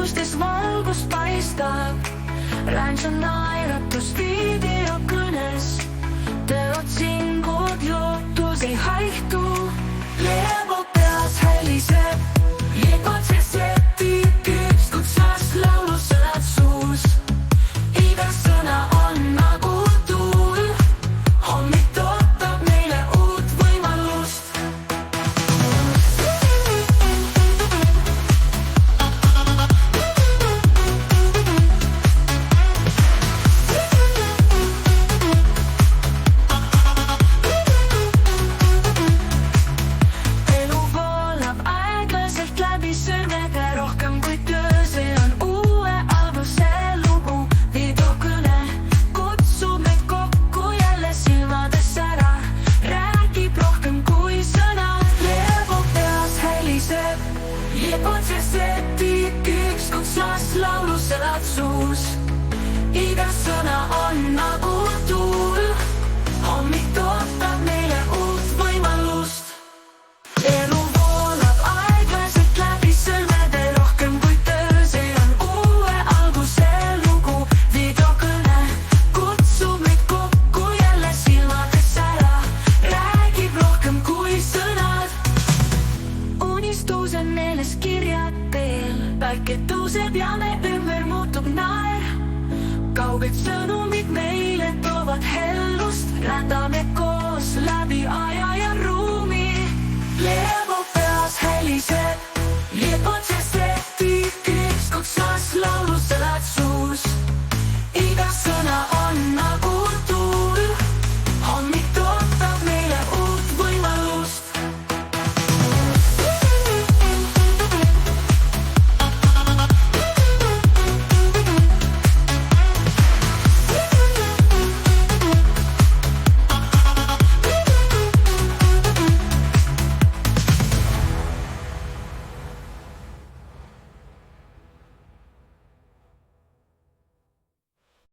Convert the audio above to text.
ustes valgust paistab. Rancho naeratus videokõnes, teie otsingud jutus ei haihtu. Leevo peas häliseb, lipatseseti küps, kutsas laulu sõnad suus. Iga sõna on nagu tuul, hommik tootab meile uut võimalust. Elu voolab aeglaselt läbi sõrmede, rohkem kui töö, see on uue alguse lugu. Videokõne kutsub meid kokku jälle silmades ära, räägib rohkem kui sõnad. Leevo peas häliseb, lipatseseti küps, kutsas laulu sõnad suus. Iga sõna on nagu tuul, hommik tootab meile uut võimalust. Elu voolab aeglaselt läbi sõrmede, rohkem kui töö, see on uue alguse lugu. Videokõne kutsub meid kokku jälle silmades ära, räägib rohkem kui sõnad. Unistus on meeles kirjad teel, päike tõuseb ja me ümber muutub naer. Kauged sõnumid meile toovad hellust, rändame koos läbi aja ja ruumi. Leevo peas häliseb, lipatseseti küps, kutsas laulu sõnad suus.